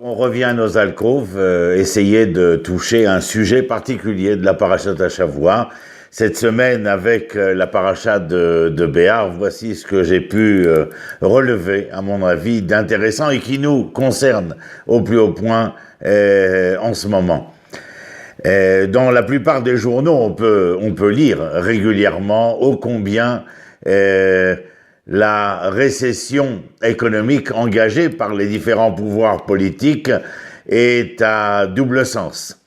On revient à nos alcôves, essayer de toucher un sujet particulier de la paracha d'Ashavua. Cette semaine, avec la paracha de Béar, voici ce que j'ai pu relever, à mon avis, d'intéressant et qui nous concerne au plus haut point en ce moment. Dans la plupart des journaux, on peut lire régulièrement ô combien la récession économique engagée par les différents pouvoirs politiques est à double sens.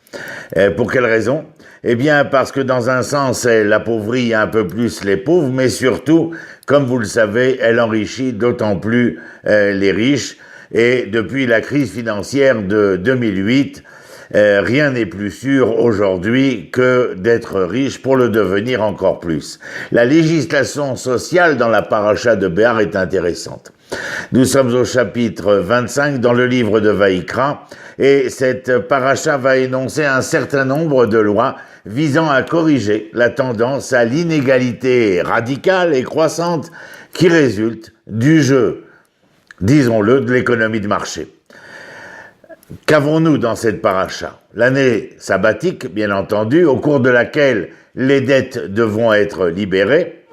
Pour quelle raison? Eh bien, parce que dans un sens, elle appauvrit un peu plus les pauvres, mais surtout, comme vous le savez, elle enrichit d'autant plus les riches. Et depuis la crise financière de 2008, rien n'est plus sûr aujourd'hui que d'être riche pour le devenir encore plus. La législation sociale dans la paracha de Béar est intéressante. Nous sommes au chapitre 25 dans le livre de Vaïkra et cette paracha va énoncer un certain nombre de lois visant à corriger la tendance à l'inégalité radicale et croissante qui résulte du jeu, disons-le, de l'économie de marché. Qu'avons-nous dans cette paracha? L'année sabbatique, bien entendu, au cours de laquelle les dettes devront être libérées,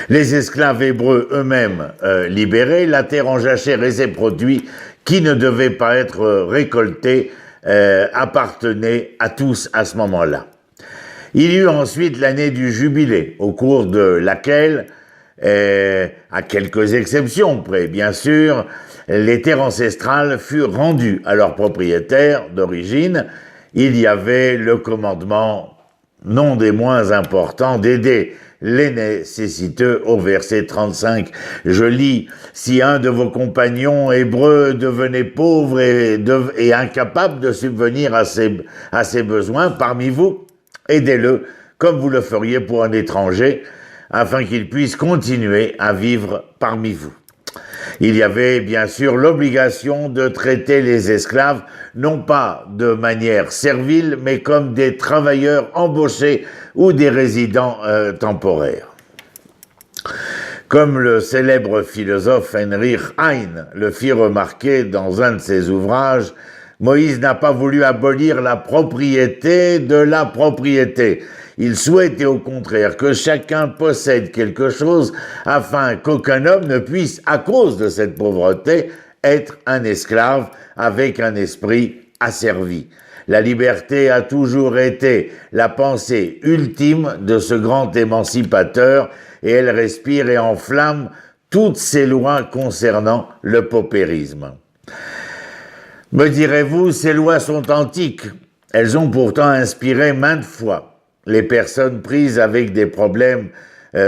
les esclaves hébreux eux-mêmes libérés, la terre en jachère et ses produits qui ne devaient pas être récoltés appartenaient à tous à ce moment-là. Il y eut ensuite l'année du jubilé, au cours de laquelle, à quelques exceptions près, bien sûr, les terres ancestrales furent rendues à leurs propriétaires d'origine. Il y avait le commandement, non des moins importants, d'aider les nécessiteux au verset 35. Je lis, si un de vos compagnons hébreux devenait pauvre et incapable de subvenir à ses besoins parmi vous, aidez-le comme vous le feriez pour un étranger, afin qu'il puisse continuer à vivre parmi vous. Il y avait bien sûr l'obligation de traiter les esclaves non pas de manière servile, mais comme des travailleurs embauchés ou des résidents temporaires. Comme le célèbre philosophe Heinrich Heine le fit remarquer dans un de ses ouvrages, Moïse n'a pas voulu abolir la propriété de la propriété. Il souhaitait au contraire que chacun possède quelque chose afin qu'aucun homme ne puisse, à cause de cette pauvreté, être un esclave avec un esprit asservi. La liberté a toujours été la pensée ultime de ce grand émancipateur et elle respire et enflamme toutes ces lois concernant le paupérisme. Me direz-vous, ces lois sont antiques. Elles ont pourtant inspiré maintes fois les personnes prises avec des problèmes,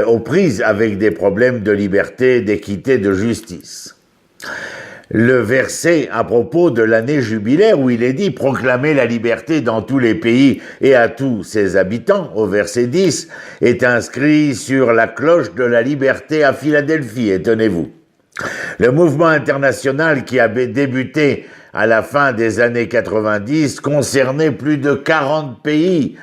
aux prises avec des problèmes de liberté, d'équité, de justice. Le verset à propos de l'année jubilaire où il est dit « Proclamer la liberté dans tous les pays et à tous ses habitants » au verset 10 est inscrit sur la cloche de la liberté à Philadelphie, étonnez-vous. Le mouvement international qui a débuté à la fin des années 90 concernait plus de 40 pays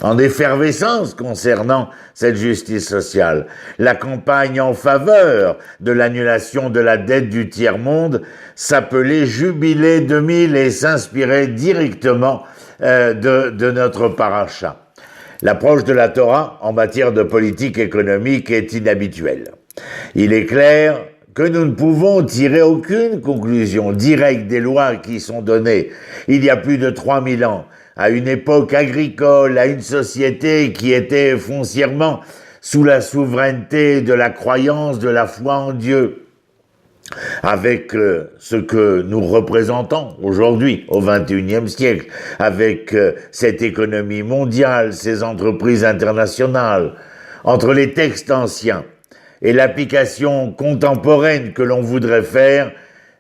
en effervescence concernant cette justice sociale. La campagne en faveur de l'annulation de la dette du tiers-monde s'appelait Jubilé 2000 et s'inspirait directement de notre paracha. L'approche de la Torah en matière de politique économique est inhabituelle. Il est clair que nous ne pouvons tirer aucune conclusion directe des lois qui sont données il y a plus de 3000 ans, à une époque agricole, à une société qui était foncièrement sous la souveraineté de la croyance, de la foi en Dieu, avec ce que nous représentons aujourd'hui, au XXIe siècle, avec cette économie mondiale, ces entreprises internationales, entre les textes anciens et l'application contemporaine que l'on voudrait faire,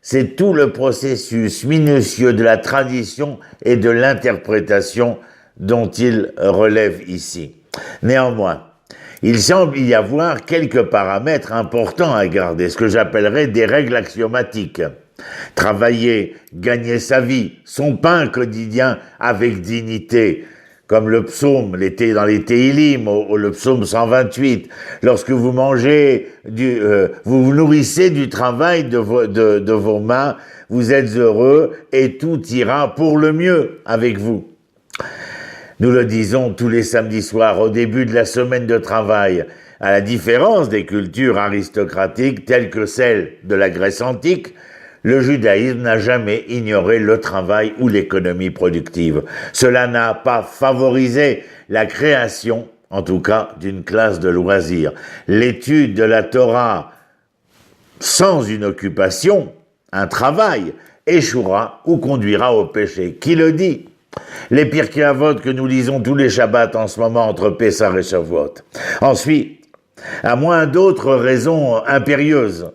c'est tout le processus minutieux de la tradition et de l'interprétation dont il relève ici. Néanmoins, il semble y avoir quelques paramètres importants à garder, ce que j'appellerais des règles axiomatiques. Travailler, gagner sa vie, son pain quotidien avec dignité, comme le psaume, dans les Téhilim, le psaume 128, lorsque vous mangez, vous vous nourrissez du travail de vos mains, vous êtes heureux et tout ira pour le mieux avec vous. Nous le disons tous les samedis soirs au début de la semaine de travail, à la différence des cultures aristocratiques telles que celles de la Grèce antique, le judaïsme n'a jamais ignoré le travail ou l'économie productive. Cela n'a pas favorisé la création, en tout cas, d'une classe de loisirs. L'étude de la Torah sans une occupation, un travail, échouera ou conduira au péché. Qui le dit? Les Pirkei Avot que nous lisons tous les Shabbats en ce moment entre Pessah et Shavuot. Ensuite, à moins d'autres raisons impérieuses,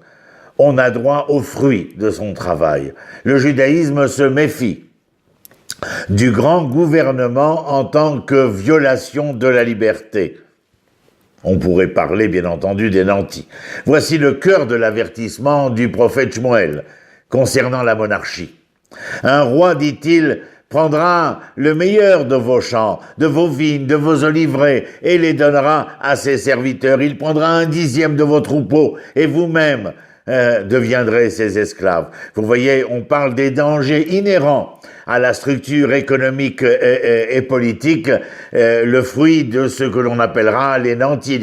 on a droit aux fruits de son travail. Le judaïsme se méfie du grand gouvernement en tant que violation de la liberté. On pourrait parler, bien entendu, des nantis. Voici le cœur de l'avertissement du prophète Shmuel concernant la monarchie. Un roi, dit-il, prendra le meilleur de vos champs, de vos vignes, de vos oliveraies, et les donnera à ses serviteurs. Il prendra 1/10 de vos troupeaux, et vous-même deviendrez ses esclaves. Vous voyez, on parle des dangers inhérents à la structure économique et politique, le fruit de ce que l'on appellera les nantis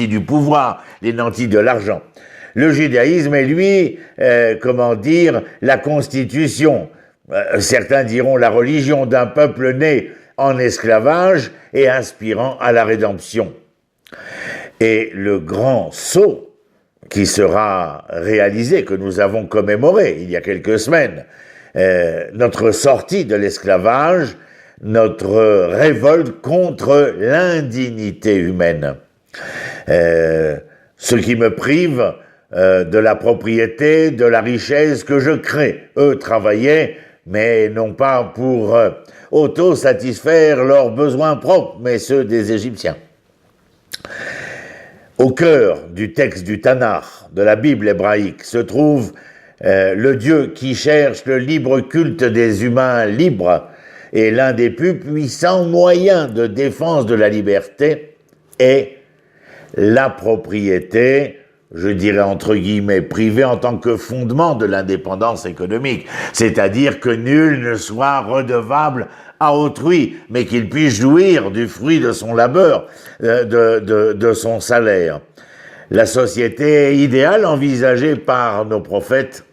du pouvoir, les nantis de l'argent. Le judaïsme est, lui, la constitution, certains diront la religion d'un peuple né en esclavage et aspirant à la rédemption. Et le grand saut qui sera réalisé, que nous avons commémoré il y a quelques semaines, notre sortie de l'esclavage, notre révolte contre l'indignité humaine. Ce qui me prive de la propriété, de la richesse que je crée. Eux travaillaient, mais non pas pour auto-satisfaire leurs besoins propres, mais ceux des Égyptiens. Au cœur du texte du Tanakh, de la Bible hébraïque, se trouve le Dieu qui cherche le libre culte des humains libres, et l'un des plus puissants moyens de défense de la liberté est la propriété, je dirais entre guillemets privée, en tant que fondement de l'indépendance économique, c'est-à-dire que nul ne soit redevable à autrui, mais qu'il puisse jouir du fruit de son labeur, de son salaire. La société idéale envisagée par nos prophètes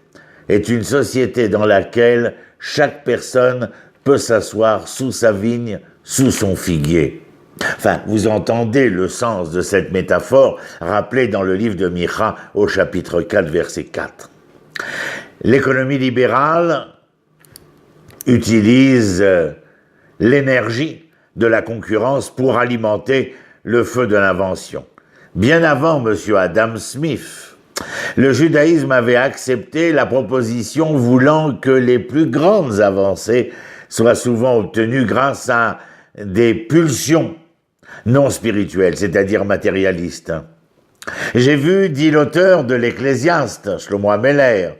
est une société dans laquelle chaque personne peut s'asseoir sous sa vigne, sous son figuier. Enfin, vous entendez le sens de cette métaphore rappelée dans le livre de Micha au chapitre 4, verset 4. L'économie libérale utilise l'énergie de la concurrence pour alimenter le feu de l'invention. Bien avant M. Adam Smith, le judaïsme avait accepté la proposition voulant que les plus grandes avancées soient souvent obtenues grâce à des pulsions non spirituelles, c'est-à-dire matérialistes. J'ai vu, dit l'auteur de l'Ecclésiaste, Shlomo Ameler,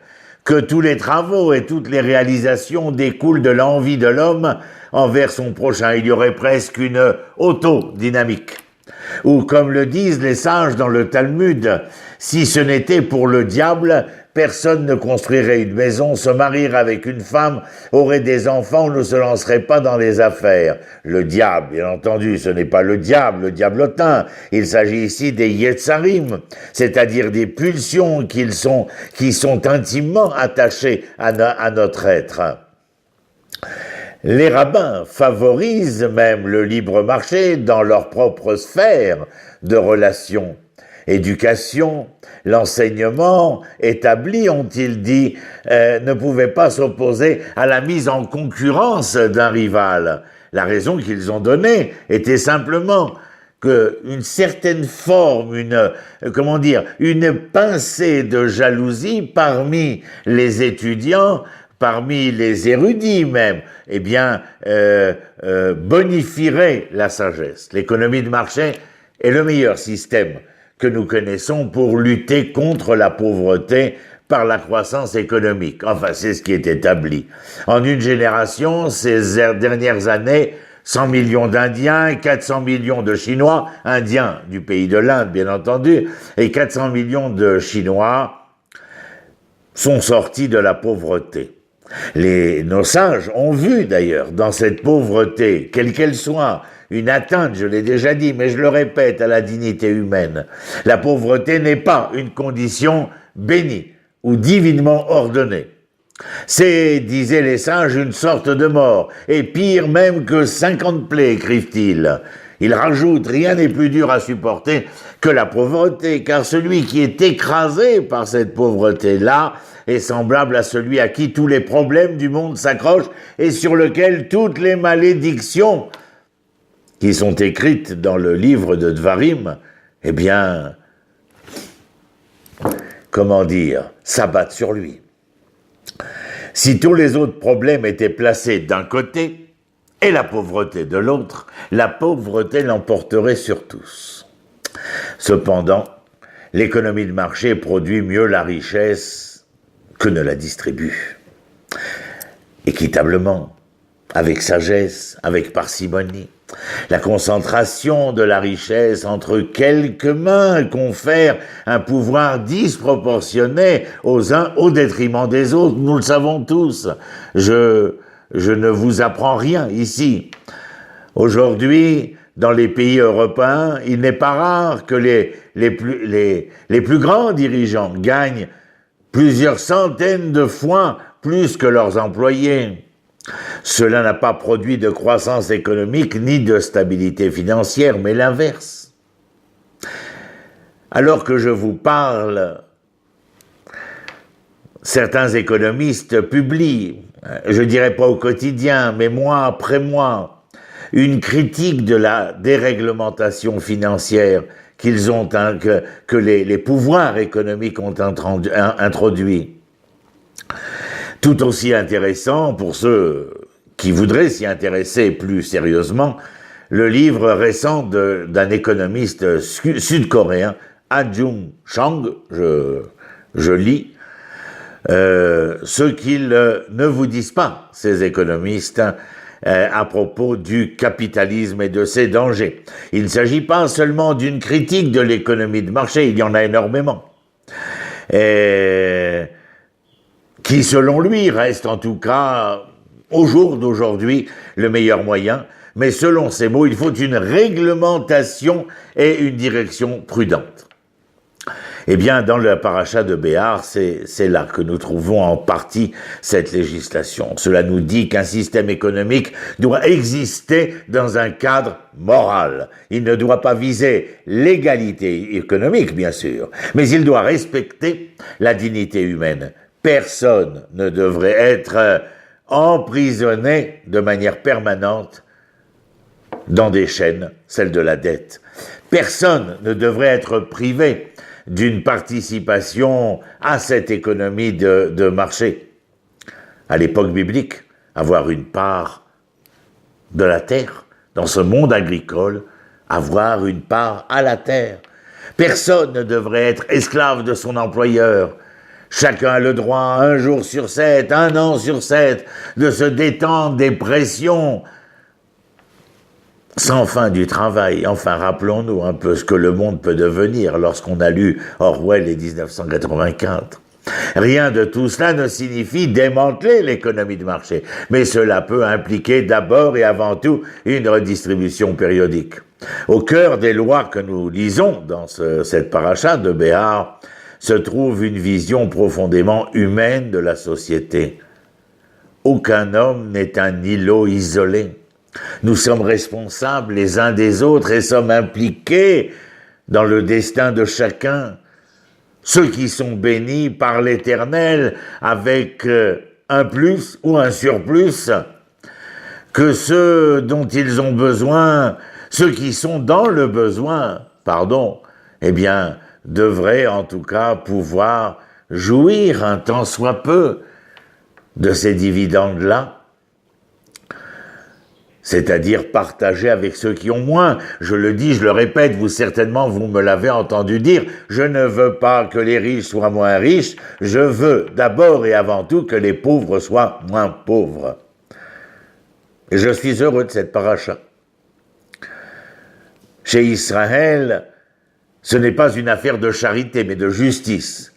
que tous les travaux et toutes les réalisations découlent de l'envie de l'homme envers son prochain. Il y aurait presque une autodynamique. Ou comme le disent les sages dans le Talmud, si ce n'était pour le diable, personne ne construirait une maison, se marierait avec une femme, aurait des enfants, ne se lancerait pas dans les affaires. Le diable, bien entendu, ce n'est pas le diablotin. Il s'agit ici des Yetzarim, c'est-à-dire des pulsions qui sont intimement attachées à notre être. Les rabbins favorisent même le libre marché dans leur propre sphère de relations. Éducation, l'enseignement établi, ont-ils dit, ne pouvait pas s'opposer à la mise en concurrence d'un rival. La raison qu'ils ont donnée était simplement qu'une certaine forme, une pincée de jalousie parmi les étudiants, parmi les érudits même, bonifierait la sagesse. L'économie de marché est le meilleur système que nous connaissons pour lutter contre la pauvreté par la croissance économique. Enfin, c'est ce qui est établi. En une génération, ces dernières années, 100 millions d'Indiens, 400 millions de Chinois, Indiens du pays de l'Inde bien entendu, et 400 millions de Chinois sont sortis de la pauvreté. Nos sages ont vu d'ailleurs dans cette pauvreté, quelle qu'elle soit, une atteinte, je l'ai déjà dit, mais je le répète, à la dignité humaine. La pauvreté n'est pas une condition bénie ou divinement ordonnée. C'est, disaient les sages, une sorte de mort, et pire même que 50 plaies, écrivent-ils. Ils rajoutent, rien n'est plus dur à supporter que la pauvreté, car celui qui est écrasé par cette pauvreté-là est semblable à celui à qui tous les problèmes du monde s'accrochent et sur lequel toutes les malédictions qui sont écrites dans le livre de Dvarim, eh bien, comment dire, s'abattent sur lui. Si tous les autres problèmes étaient placés d'un côté et la pauvreté de l'autre, la pauvreté l'emporterait sur tous. Cependant, l'économie de marché produit mieux la richesse que ne la distribue. Équitablement, avec sagesse, avec parcimonie. La concentration de la richesse entre quelques mains confère un pouvoir disproportionné aux uns au détriment des autres. Nous le savons tous. Je ne vous apprends rien ici. Aujourd'hui, dans les pays européens, il n'est pas rare que les plus grands dirigeants gagnent plusieurs centaines de fois plus que leurs employés. Cela n'a pas produit de croissance économique ni de stabilité financière, mais l'inverse. Alors que je vous parle, certains économistes publient, je dirais pas au quotidien, mais mois après mois, une critique de la déréglementation financière que les pouvoirs économiques ont introduit. Tout aussi intéressant pour ceux qui voudraient s'y intéresser plus sérieusement, le livre récent d'un économiste sud-coréen, Ah Jung-chang, je lis, ce qu'ils ne vous disent pas, ces économistes, à propos du capitalisme et de ses dangers. Il ne s'agit pas seulement d'une critique de l'économie de marché, il y en a énormément. Qui, selon lui, reste en tout cas, au jour d'aujourd'hui, le meilleur moyen. Mais selon ses mots, il faut une réglementation et une direction prudente. Eh bien, dans le paracha de Béar, c'est là que nous trouvons en partie cette législation. Cela nous dit qu'un système économique doit exister dans un cadre moral. Il ne doit pas viser l'égalité économique, bien sûr, mais il doit respecter la dignité humaine. Personne ne devrait être emprisonné de manière permanente dans des chaînes, celle de la dette. Personne ne devrait être privé d'une participation à cette économie de marché. À l'époque biblique, avoir une part de la terre, dans ce monde agricole, avoir une part à la terre. Personne ne devrait être esclave de son employeur. Chacun a le droit, un jour sur 7, un an sur 7, de se détendre des pressions sans fin du travail. Enfin, rappelons-nous un peu ce que le monde peut devenir lorsqu'on a lu Orwell et 1984. Rien de tout cela ne signifie démanteler l'économie de marché, mais cela peut impliquer d'abord et avant tout une redistribution périodique. Au cœur des lois que nous lisons dans cette paracha de Béar se trouve une vision profondément humaine de la société. Aucun homme n'est un îlot isolé. Nous sommes responsables les uns des autres et sommes impliqués dans le destin de chacun. Ceux qui sont bénis par l'Éternel avec un plus ou un surplus, que ceux dont ils ont besoin, ceux qui sont dans le besoin, eh bien, devraient en tout cas pouvoir jouir un tant soit peu de ces dividendes-là, c'est-à-dire partager avec ceux qui ont moins. Je le dis, je le répète, vous me l'avez entendu dire, je ne veux pas que les riches soient moins riches, je veux d'abord et avant tout que les pauvres soient moins pauvres. Et je suis heureux de cette paracha. Chez Israël, ce n'est pas une affaire de charité, mais de justice.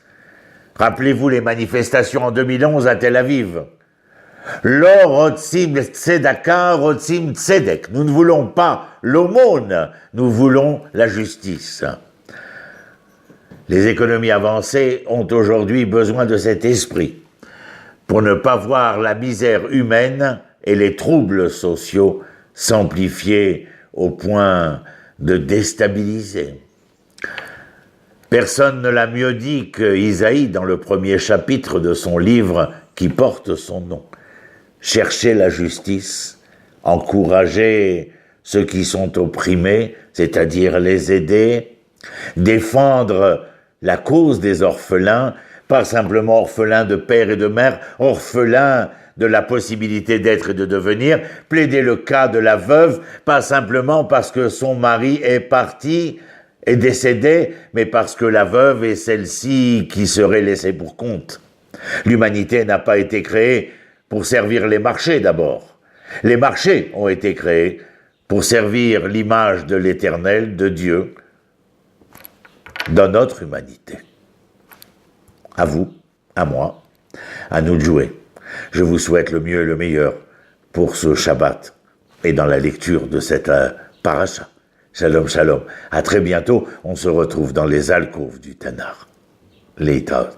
Rappelez-vous les manifestations en 2011 à Tel Aviv. Lo rotzim tzedaka, rotzim tzedek. Nous ne voulons pas l'aumône, nous voulons la justice. Les économies avancées ont aujourd'hui besoin de cet esprit pour ne pas voir la misère humaine et les troubles sociaux s'amplifier au point de déstabiliser. Personne ne l'a mieux dit que Isaïe dans le premier chapitre de son livre qui porte son nom. Chercher la justice, encourager ceux qui sont opprimés, c'est-à-dire les aider, défendre la cause des orphelins, pas simplement orphelins de père et de mère, orphelins de la possibilité d'être et de devenir, plaider le cas de la veuve, pas simplement parce que son mari est parti, est décédé, mais parce que la veuve est celle-ci qui serait laissée pour compte. L'humanité n'a pas été créée pour servir les marchés d'abord. Les marchés ont été créés pour servir l'image de l'Éternel, de Dieu, dans notre humanité. À vous, à moi, à nous de jouer. Je vous souhaite le mieux et le meilleur pour ce Shabbat et dans la lecture de cette paracha. Shalom, shalom. À très bientôt. On se retrouve dans les alcôves du Tanakh. Leitaot.